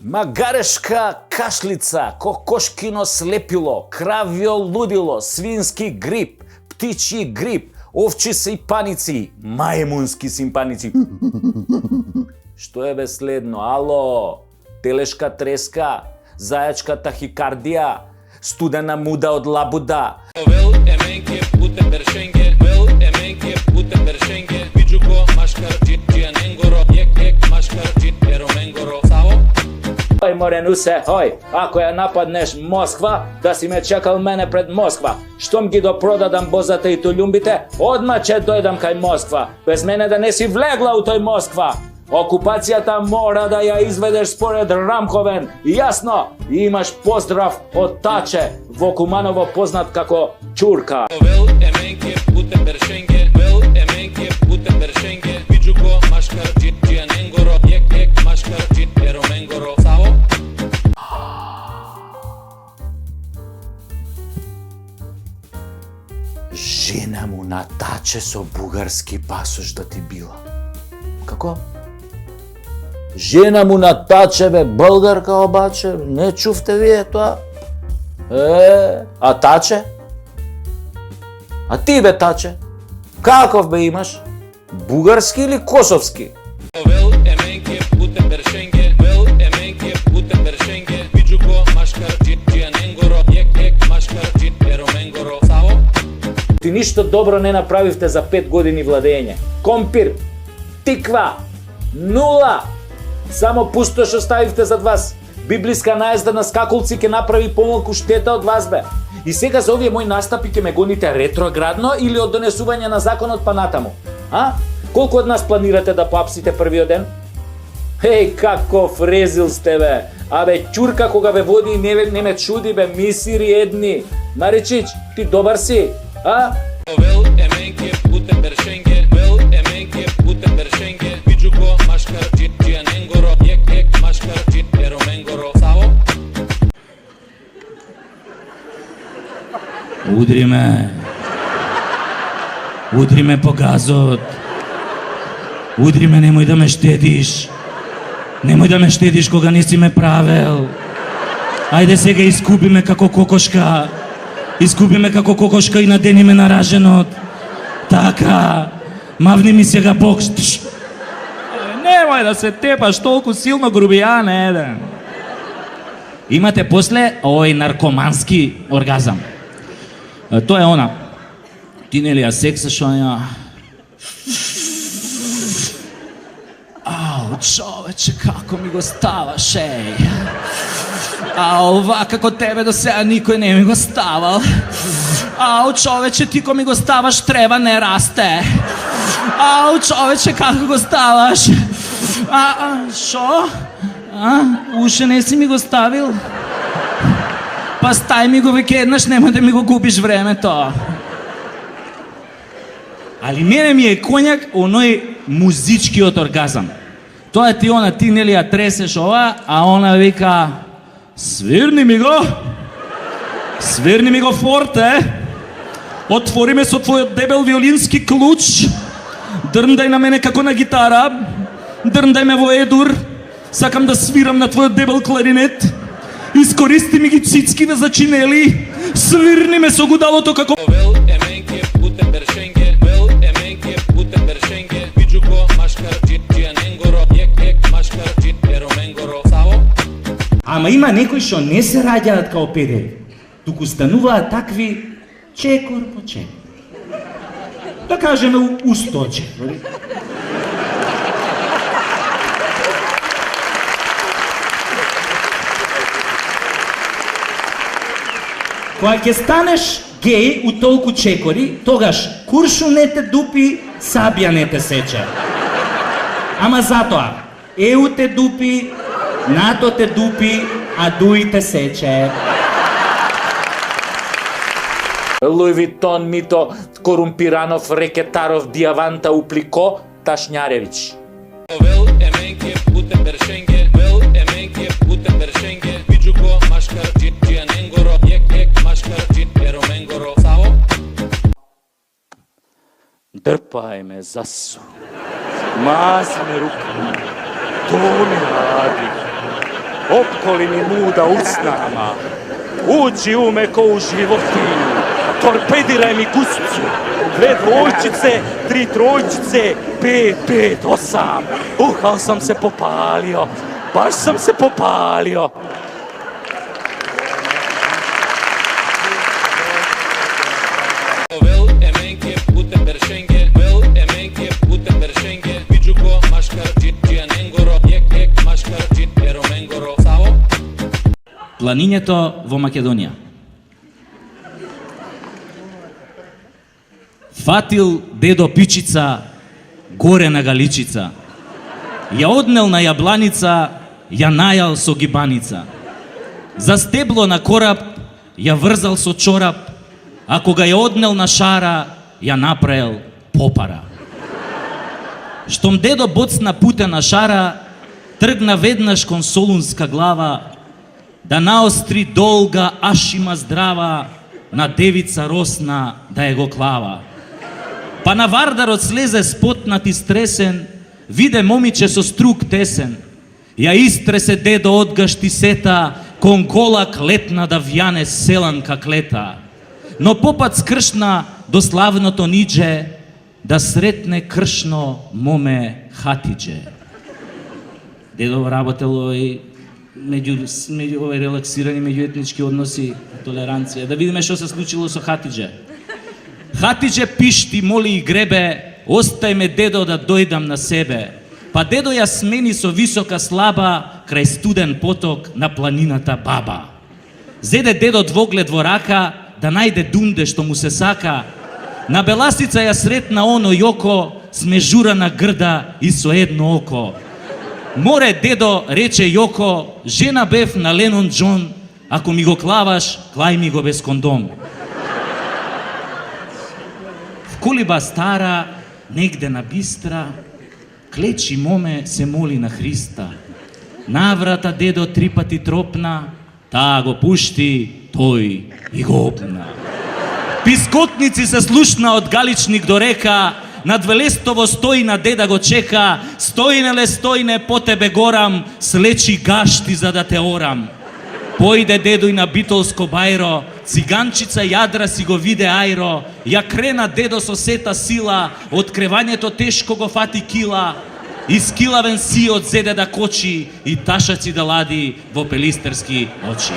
Магарешка кашлица, кокошкино слепило, кравјо лудило, свински грип, птичји грип, овчи сипаници, мајмунски симпаници. Што е бе следно? Ало, телешка треска, зајачка тахикардија, студена муда од лабуда. Вел еменке путе бершенге, вел еменке путе бершенге, биџуко машкар џијаненгоро, ек машкар џиероменгоро. Сао? Хој Моренусе, хој, ако ја нападнеш Москва, да си ме чекал мене пред Москва. Штом ги допродадам бозата и толјумбите, одма ќе дојдам кај Москва. Без мене да не си влегла у тој Москва. Окупацијата мора да ја изведеш според Рамковен. Јасно, и имаш поздрав од Таче, во Куманово познат како Чурка. Вел еменке путе бершенге, вел еменке путе бершенге, биџуко машкар џијаненгоро, ек машкар џиероменгоро. Сао? Жена му на Таче со бугарски пасош да ти била. Како? Жена му на Таче бе българка обаче, не чувте вие тоа? А Таче? А ти бе Таче? Каков бе имаш? Бугарски или косовски? Вел еменке путе бершенге, вел еменке путе бершенге, биџуко машкар џијаненгоро, ек машкар џиероменгоро. Сао? Ти ништо добро не направивте за 5 години владење. Компир, тиква, нула. Само пустош оставивте зад вас. Библиска наезда на скакулци ќе направи помалку штета од вас бе. И сега за овие мои настапи ќе ме гоните ретроградно или од донесување на законот па натаму? А? Колку од нас планирате да поапсите првиот ден? Еј, каков резил сте бе! Абе, Чурка кога бе води не ме чуди бе, мисири едни. Маричич, ти добар си? А? Вел еменке путе бершенге, вел еменке путе бершенге, биџуко машкар џијаненгоро, ек машкар џиероменгоро. Сао? Удри ме по газот. Удри ме, немој да ме штедиш. Немој да ме штедиш кога не си ме правел. Ајде сега искупи ме како кокошка. Искупи ме како кокошка и надени ме на раженот. Така, мавни ми сега Бог. Немој да се тепаш толку силно, грубијан еден. Имате после овој наркомански оргазам. Тоа е она. Ти нели ја сексаш оня. Ау, човече, како ми го ставаш, еј. Ау, ова како тебе до сега никој не ми го ставал. Ау, човече, ти ко ми го ставаш, треба не расте. Ау, човече, како го ставаш? Шо? Уште не си ми го ставил? Па стај ми го веќе еднаш, нема да ми го губиш времето. Али мене ми е коњак оној музичкиот оргазам. Тоа ти она, ти нели ја тресеш ова, а она вика: свирни ми го форте, отвори ме со твојот дебел виолински клуч, дрндај на мене како на гитара, дрндај ме во едур, сакам да свирам на твојот дебел кларинет, искористи ми ги цицкиве за чинели, свирни ме со гудалото како... Вел еменке путе бершенге, вел еменке путе бершенге, биџуко машкар џијаненгоро, ек машкар џиероменгоро. Сао? Ама има некои што не се раѓаат као педери, туку стануваат такви чекор по чекор. Да кажеме у 100 чекори. Кога ќе станеш геј у толку чекори, тогаш куршу не те дупи, сабија не те сече. Ама затоа, ЕУ те дупи, НАТО те дупи, а ДУИ те сече. Луј Витон, Мито, Корумпиранов, Рекетаров, Диаванта, Уплико, Ташњаревиќ. Вел еменке путе бершенге, вел еменке путе бершенге, биџуко машкар џијаненгоро, ек машкар џиероменгоро. Сао? Дрпај ме, засу. Мази ме рука. То ми ради. opkoli mi muda usnama, uđi u me ko u životinju, torpediraj mi guscu, 2 dvojčice, 3 trojčice, 5, 5, 8, ali sam se popalio, baš sam se popalio. Vel emenke putem bershenge, vel emenke putem bershenge, pijuko mashkar Gianengoro, jek mashkar Eromengoro. Sao? Планињето во Македонија. Фатил дедо пичица горе на галичица. Ја однел на јабланица, ја најал со гибаница. За стебло на кораб ја врзал со чорап, а кога ја однел на шара, ја направил попара. Штом дедо боцна путе на шара, тргна веднаш кон Солунска глава, да наостри долга, аш има здрава, на девица росна да ја го клава. Па на вардарот слезе спотнат и стресен, виде момиче со струк тесен. Ја истресе дедо од гаштисета, кон колак летна да вјане селанка клета. Но попат скршна до славното нидже, да сретне кршно моме Хатидже. Дедо работело и меѓу овој релаксирани меѓуетнички односи, толеранција. Да видиме што се случило со Хатидже. Хатидже пишти, моли и гребе, остај ме дедо да дојдам на себе. Па дедо ја смени со висока слаба, крај студен поток на планината Баба. Зеде дедо двоглед во рака, да најде дунде што му се сака. На беласица ја сретна оно јоко, смежурана грда и со едно око. Море, дедо, рече Јоко, жена бев на Ленон Џон, ако ми го клаваш, клај ми го без кондом. В колиба стара, негде на бистра, клечи моме се моли на Христа. Наврата дедо 3 пати тропна, таа го пушти, тој и го опна. Пискотници се слушна од Галичник до река, над Велестово стојна деда го чека, стојнеле стојне по тебе горам, слечи гашти за да те орам. Појде дедо и на Битолско бајро, циганчица јадра си го виде ајро, ја крена дедо со сета сила, од кревањето тешко го фати кила, искилавен си од зеде да кочи и ташаци да лади во пелистерски очи.